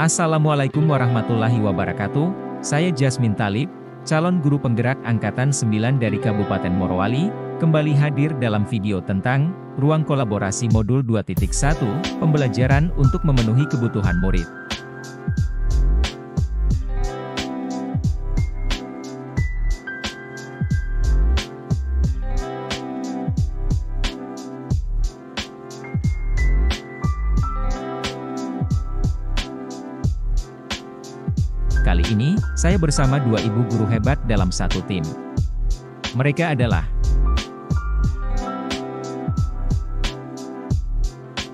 Assalamualaikum warahmatullahi wabarakatuh, saya Jasmine Talib, calon guru penggerak Angkatan 9 dari Kabupaten Morowali, kembali hadir dalam video tentang Ruang Kolaborasi Modul 2.1, Pembelajaran untuk memenuhi kebutuhan murid. Kali ini, saya bersama dua ibu guru hebat dalam satu tim. Mereka adalah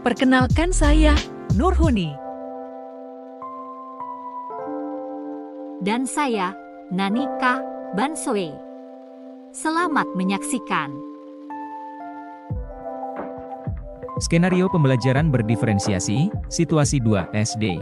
Perkenalkan saya, Nurhuni. Dan saya, Nanika Bansoe. Selamat menyaksikan. Skenario Pembelajaran Berdiferensiasi, Situasi 2 SD.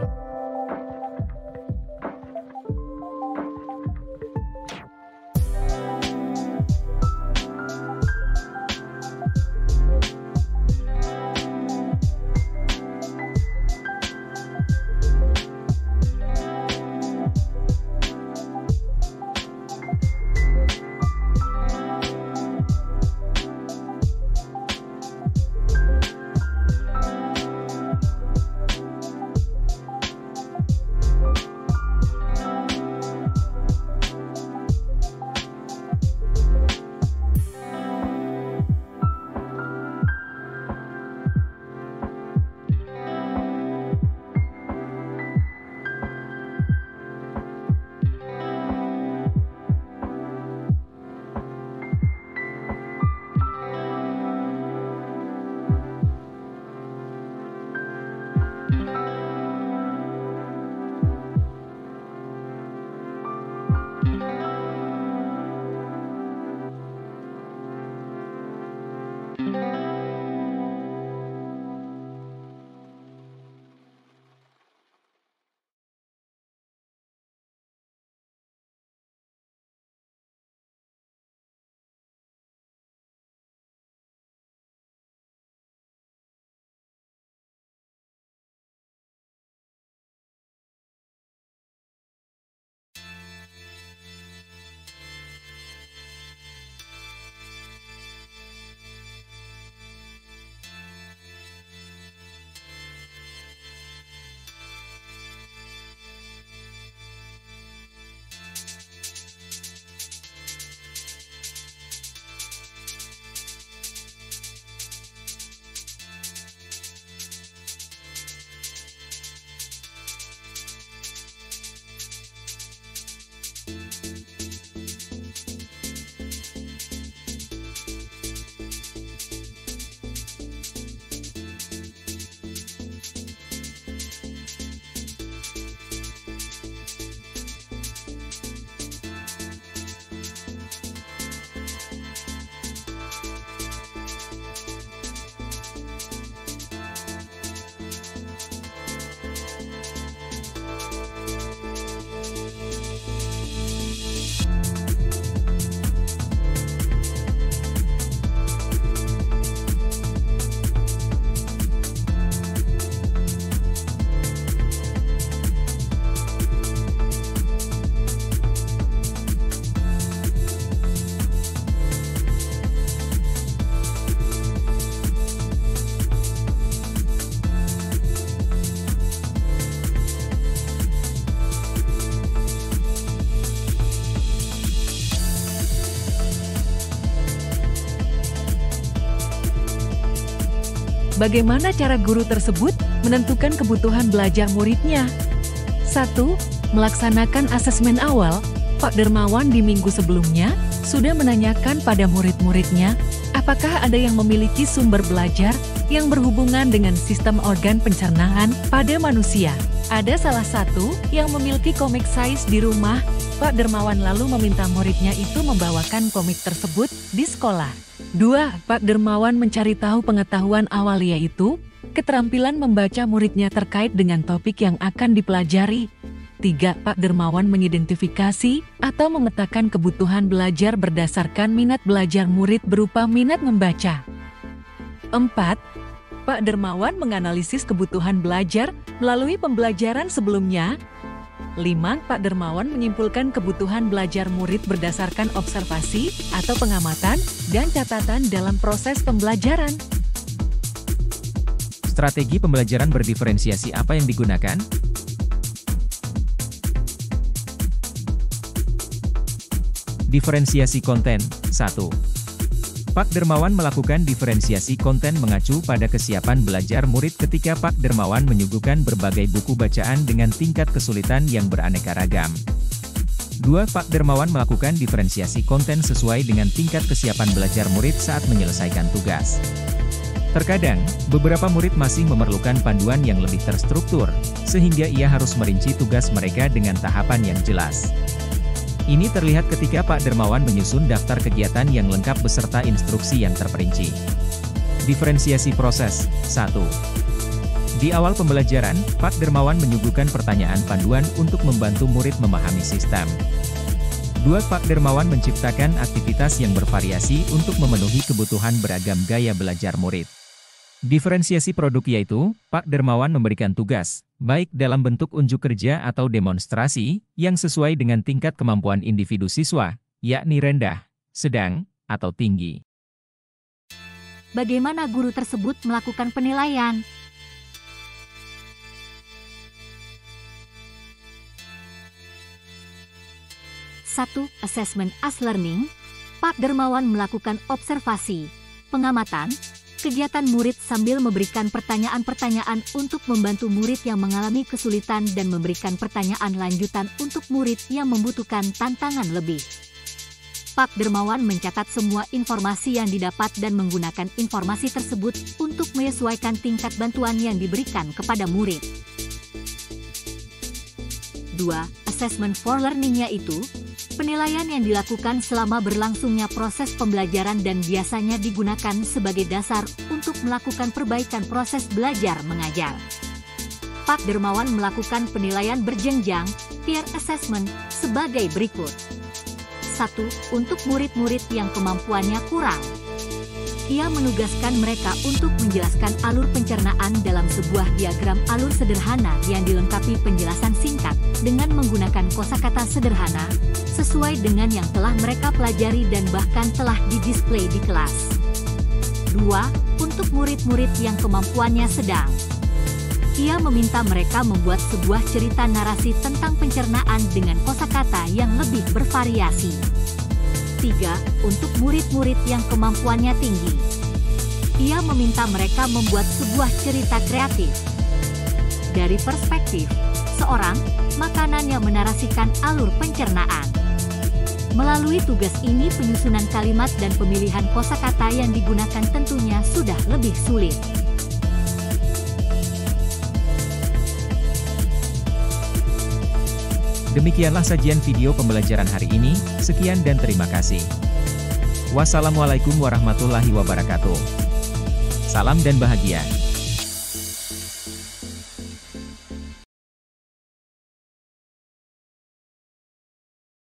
Bagaimana cara guru tersebut menentukan kebutuhan belajar muridnya? 1. Melaksanakan asesmen awal. Pak Dermawan di minggu sebelumnya sudah menanyakan pada murid-muridnya, apakah ada yang memiliki sumber belajar yang berhubungan dengan sistem organ pencernaan pada manusia. Ada salah satu yang memiliki komik size di rumah. Pak Dermawan lalu meminta muridnya itu membawakan komik tersebut di sekolah. 2. Pak Dermawan mencari tahu pengetahuan awal, yaitu keterampilan membaca muridnya terkait dengan topik yang akan dipelajari. 3. Pak Dermawan mengidentifikasi atau memetakan kebutuhan belajar berdasarkan minat belajar murid berupa minat membaca. 4. Pak Dermawan menganalisis kebutuhan belajar melalui pembelajaran sebelumnya. 5. Pak Dermawan menyimpulkan kebutuhan belajar murid berdasarkan observasi atau pengamatan dan catatan dalam proses pembelajaran. Strategi pembelajaran berdiferensiasi apa yang digunakan? Diferensiasi konten. 1. Pak Dermawan melakukan diferensiasi konten mengacu pada kesiapan belajar murid ketika Pak Dermawan menyuguhkan berbagai buku bacaan dengan tingkat kesulitan yang beraneka ragam. 2. Pak Dermawan melakukan diferensiasi konten sesuai dengan tingkat kesiapan belajar murid saat menyelesaikan tugas. Terkadang, beberapa murid masih memerlukan panduan yang lebih terstruktur, sehingga ia harus merinci tugas mereka dengan tahapan yang jelas. Ini terlihat ketika Pak Dermawan menyusun daftar kegiatan yang lengkap beserta instruksi yang terperinci. Diferensiasi proses. 1. Di awal pembelajaran, Pak Dermawan menyuguhkan pertanyaan panduan untuk membantu murid memahami sistem. 2. Pak Dermawan menciptakan aktivitas yang bervariasi untuk memenuhi kebutuhan beragam gaya belajar murid. Diferensiasi produk yaitu, Pak Dermawan memberikan tugas, baik dalam bentuk unjuk kerja atau demonstrasi, yang sesuai dengan tingkat kemampuan individu siswa, yakni rendah, sedang, atau tinggi. Bagaimana guru tersebut melakukan penilaian? Satu, assessment as learning. Pak Dermawan melakukan observasi, pengamatan, kegiatan murid sambil memberikan pertanyaan-pertanyaan untuk membantu murid yang mengalami kesulitan dan memberikan pertanyaan lanjutan untuk murid yang membutuhkan tantangan lebih. Pak Dermawan mencatat semua informasi yang didapat dan menggunakan informasi tersebut untuk menyesuaikan tingkat bantuan yang diberikan kepada murid. 2. Assessment for learning yaitu penilaian yang dilakukan selama berlangsungnya proses pembelajaran dan biasanya digunakan sebagai dasar untuk melakukan perbaikan proses belajar mengajar. Pak Dermawan melakukan penilaian berjenjang, peer assessment, sebagai berikut. 1. Untuk murid-murid yang kemampuannya kurang. Ia menugaskan mereka untuk menjelaskan alur pencernaan dalam sebuah diagram alur sederhana yang dilengkapi penjelasan singkat dengan menggunakan kosakata sederhana, sesuai dengan yang telah mereka pelajari dan bahkan telah didisplay di kelas. 2. Untuk murid-murid yang kemampuannya sedang. Ia meminta mereka membuat sebuah cerita narasi tentang pencernaan dengan kosakata yang lebih bervariasi. 3. Untuk murid-murid yang kemampuannya tinggi. Ia meminta mereka membuat sebuah cerita kreatif. Dari perspektif seorang, makanan yang menarasikan alur pencernaan. Melalui tugas ini penyusunan kalimat dan pemilihan kosakata yang digunakan tentunya sudah lebih sulit. Demikianlah sajian video pembelajaran hari ini, sekian dan terima kasih. Wassalamualaikum warahmatullahi wabarakatuh. Salam dan bahagia.